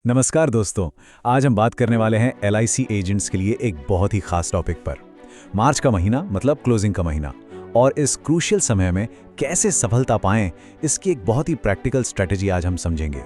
नमस्कार दोस्तों। आज हम बात करने वाले हैं एलआईसी एजेंट्स के लिए एक बहुत ही खास टॉपिक पर। मार्च का महीना मतलब क्लोजिंग का महीना, और इस क्रूशियल समय में कैसे सफलता पाएं, इसकी एक बहुत ही प्रैक्टिकल स्ट्रेटेजी आज हम समझेंगे।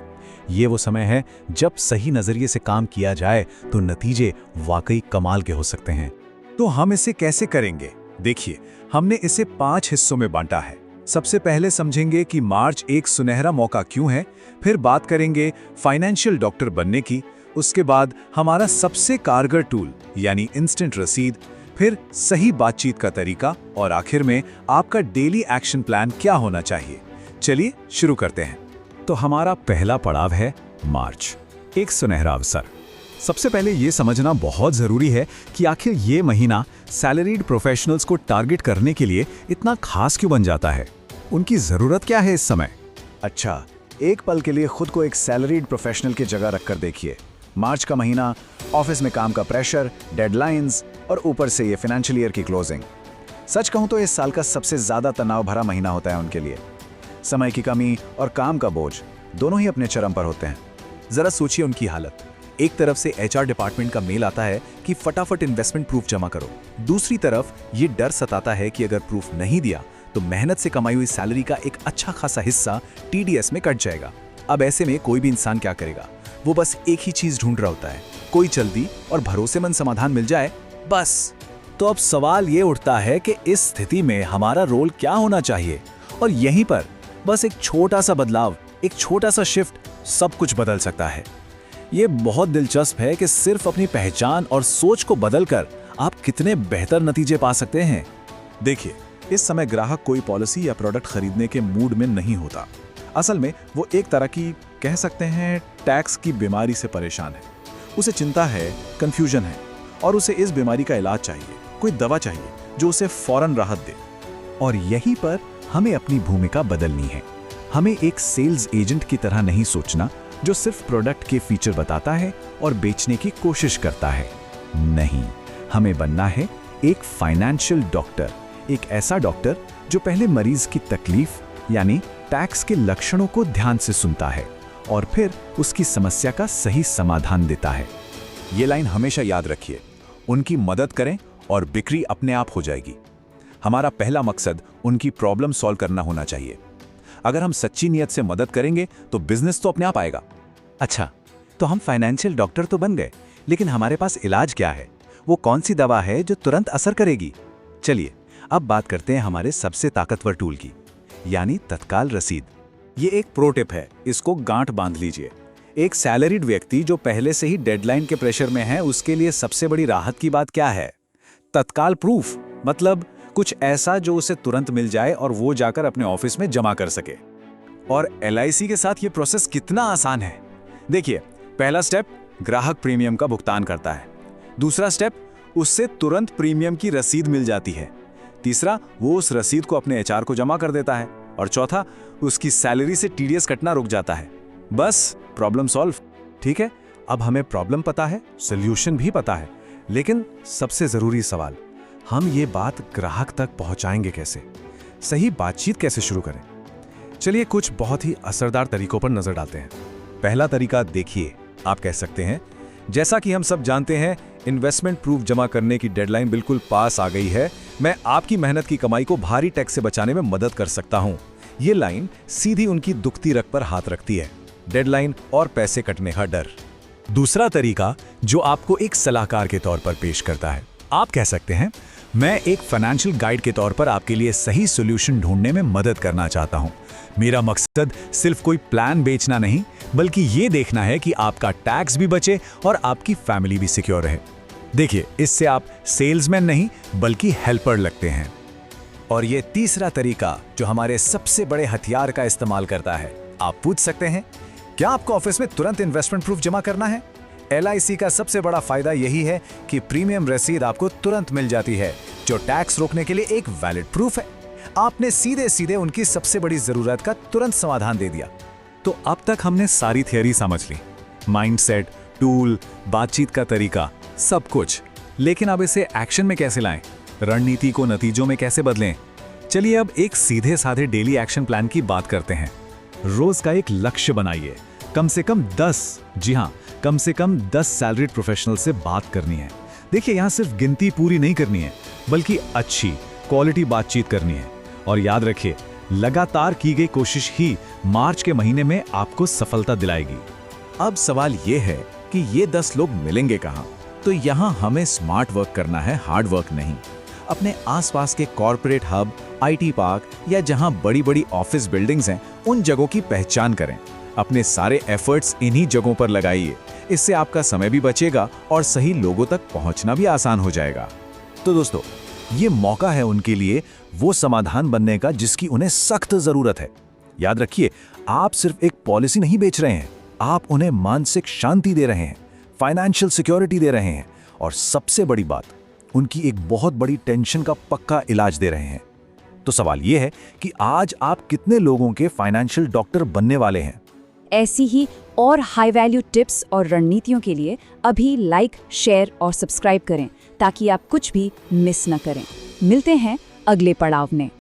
ये वो समय है जब सही नज़रिए से काम किया जाए तो नतीजे वाकई कमाल के हो सकते हैं। तो हम इसे कैसे करेंगे? देखिए, हमने इसे 5 हिस्सों में बांटा है। सबसे पहले समझेंगे कि मार्च एक सुनहरा मौका क्यों है, फिर बात करेंगे फाइनेंशियल डॉक्टर बनने की, उसके बाद हमारा सबसे कारगर टूल यानी इंस्टेंट रसीद, फिर सही बातचीत का तरीका, और आखिर में आपका डेली एक्शन प्लान क्या होना चाहिए। चलिए शुरू करते हैं। तो हमारा पहला पड़ाव है मार्च, एक सुनहरा अवसर। सबसे पहले ये समझना बहुत ज़रूरी है कि आखिर ये महीना सैलरीड प्रोफेशनल्स को टारगेट करने के लिए इतना खास क्यों बन जाता है। उनकी ज़रूरत क्या है इस समय? अच्छा, एक पल के लिए खुद को एक सैलरीड प्रोफेशनल की जगह रखकर देखिए। मार्च का महीना, ऑफिस में काम का प्रेशर, डेडलाइंस और ऊपर से ये फाइनेंशियल ईयर की क्लोजिंग। सच कहूँ तो इस साल का सबसे ज़्यादा तनाव भरा महीना होता है उनके लिए। समय की कमी और काम का बोझ दोनों ही अपने चरम पर होते हैं। जरा सोचिए उनकी हालत। एक तरफ से एचआर डिपार्टमेंट का मेल आता है कि फटाफट इन्वेस्टमेंट प्रूफ जमा करो, दूसरी तरफ ये डर सताता है कि अगर प्रूफ नहीं दिया तो मेहनत से कमाई हुई सैलरी का एक अच्छा खासा हिस्सा टीडीएस में कट जाएगा। अब ऐसे में कोई भी इंसान क्या करेगा? वो बस एक ही चीज ढूंढ रहा होता है, कोई जल्दी और भरोसेमंद समाधान मिल जाए बस। तो अब सवाल ये उठता है कि इस स्थिति में हमारा रोल क्या होना चाहिए, और यहीं पर बस एक छोटा सा बदलाव, एक छोटा सा शिफ्ट सब कुछ बदल सकता है। ये बहुत दिलचस्प है कि सिर्फ अपनी पहचान और सोच को बदलकर आप कितने बेहतर नतीजे पा सकते हैं। देखिए, इस समय ग्राहक कोई पॉलिसी या प्रोडक्ट खरीदने के मूड में नहीं होता। असल में वो एक तरह की, कह सकते हैं, टैक्स की बीमारी से परेशान है। उसे चिंता है, कंफ्यूजन है, और उसे इस बीमारी का इलाज चाहिए, कोई दवा चाहिए जो उसे फौरन राहत दे। और यहीं पर हमें अपनी भूमिका बदलनी है। हमें एक सेल्स एजेंट की तरह नहीं सोचना जो सिर्फ प्रोडक्ट के फीचर बताता है और बेचने की कोशिश करता है। नहीं, हमें बनना है एक फाइनेंशियल डॉक्टर, एक ऐसा डॉक्टर जो पहले मरीज की तकलीफ यानी टैक्स के लक्षणों को ध्यान से सुनता है और फिर उसकी समस्या का सही समाधान देता है। ये लाइन हमेशा याद रखिए, उनकी मदद करें और बिक्री अपने आप हो जाएगी। हमारा पहला मकसद उनकी प्रॉब्लम सॉल्व करना होना चाहिए। अगर हम सच्ची नियत से मदद करेंगे तो बिजनेस तो अपने आप आएगा। अच्छा, तो हम फाइनेंशियल डॉक्टर तो बन गए, लेकिन हमारे पास इलाज क्या है? वो कौन सी दवा है जो तुरंत असर करेगी? चलिए अब बात करते हैं हमारे सबसे ताकतवर टूल की, यानी तत्काल रसीद। ये एक प्रो टिप है, इसको गांठ बांध लीजिए। एक सैलरीड व्यक्ति जो पहले से ही डेडलाइन के प्रेशर में है, उसके लिए सबसे बड़ी राहत की बात क्या है? तत्काल प्रूफ, मतलब कुछ ऐसा जो उसे तुरंत मिल जाए और वो जाकर अपने ऑफिस में जमा कर सके। और एलआईसी के साथ ये प्रोसेस कितना आसान है। देखिए, पहला स्टेप ग्राहक प्रीमियम का भुगतान करता है, दूसरा स्टेप उससे तुरंत प्रीमियम की रसीद मिल जाती है, तीसरा वो उस रसीद को अपने एचआर को जमा कर देता है, और चौथा उसकी सैलरी से टीडीएस कटना रुक जाता है। बस प्रॉब्लम सॉल्व। ठीक है, अब हमें प्रॉब्लम पता है, सोल्यूशन भी पता है, लेकिन सबसे जरूरी सवाल, हम ये बात ग्राहक तक पहुंचाएंगे कैसे? सही बातचीत कैसे शुरू करें? चलिए कुछ बहुत ही असरदार तरीकों पर नजर डालते हैं। पहला तरीका देखिए, आप कह सकते हैं, जैसा कि हम सब जानते हैं, इन्वेस्टमेंट प्रूफ जमा करने की डेडलाइन बिल्कुल पास आ गई है। मैं आपकी मेहनत की कमाई को भारी टैक्स से बचाने में मदद कर सकता हूं। ये लाइन सीधी उनकी दुखती रग पर हाथ रखती है। डेडलाइन और पैसे कटने का डर। दूसरा तरीका जो आपको एक सलाहकार के तौर पर पेश करता है, आप कह सकते हैं, मैं एक फाइनेंशियल गाइड के तौर पर आपके लिए सही सॉल्यूशन ढूंढने में मदद करना चाहता हूं। मेरा मकसद सिर्फ कोई प्लान बेचना नहीं, बल्कि ये देखना है कि आपका टैक्स भी बचे और आपकी फैमिली भी सिक्योर रहे। देखिए, इससे आप सेल्समैन नहीं बल्कि हेल्पर लगते हैं। और ये तीसरा तरीका जो हमारे सबसे बड़े हथियार का इस्तेमाल करता है। आप पूछ सकते हैं, क्या आपको ऑफिस में तुरंत इन्वेस्टमेंट प्रूफ जमा करना है? एलआईसी का सबसे बड़ा फायदा यही है कि प्रीमियम रसीद आपको तुरंत मिल जाती है, जो टैक्स रोकने के लिए एक वैलिड प्रूफ है। आपने सीधे सीधे उनकी सबसे बड़ी जरूरत का तुरंत समाधान दे दिया। तो अब तक हमने सारी थियरी समझ ली, माइंडसेट, टूल, बातचीत का तरीका, सब कुछ। लेकिन अब इसे एक्शन में कैसे लाएं? रणनीति को नतीजों में कैसे बदलें? चलिए अब एक सीधे साधे डेली एक्शन प्लान की बात करते हैं। रोज का एक लक्ष्य बनाइए, कम से कम 10, जी हाँ कम से कम 10 सैलरीड प्रोफेशनल से बात करनी है। देखिए, यहाँ सिर्फ गिनती पूरी नहीं करनी है, बल्कि अच्छी क्वालिटी बातचीत करनी है। और याद रखिए, लगातार की गई कोशिश ही मार्च के महीने में आपको सफलता दिलाएगी। अब सवाल ये है कि ये 10 लोग मिलेंगे कहाँ? तो यहाँ हमें स्मार्ट वर्क करना है, हार्ड वर्क नहीं। अपने आसपास के कॉर्पोरेट हब, आईटी पार्क या जहाँ बड़ी बड़ी ऑफिस बिल्डिंग्स हैं, उन जगहों की पहचान करें। अपने सारे एफर्ट्स इन्हीं जगहों पर लगाइए। इससे आपका समय भी बचेगा और सही लोगों तक पहुंचना भी आसान हो जाएगा। तो दोस्तों, ये मौका है उनके लिए वो समाधान बनने का जिसकी उन्हें सख्त जरूरत है। याद रखिए, आप सिर्फ एक पॉलिसी नहीं बेच रहे हैं, आप उन्हें मानसिक शांति दे रहे हैं, फाइनेंशियल सिक्योरिटी दे रहे हैं और सबसे बड़ी बात, उनकी एक बहुत बड़ी टेंशन का पक्का इलाज दे रहे हैं। तो सवाल यह है कि आज आप कितने लोगों के फाइनेंशियल डॉक्टर बनने वाले हैं? ऐसी ही और हाई वैल्यू टिप्स और रणनीतियों के लिए अभी लाइक, शेयर और सब्सक्राइब करें ताकि आप कुछ भी मिस न करें। मिलते हैं अगले पड़ाव में।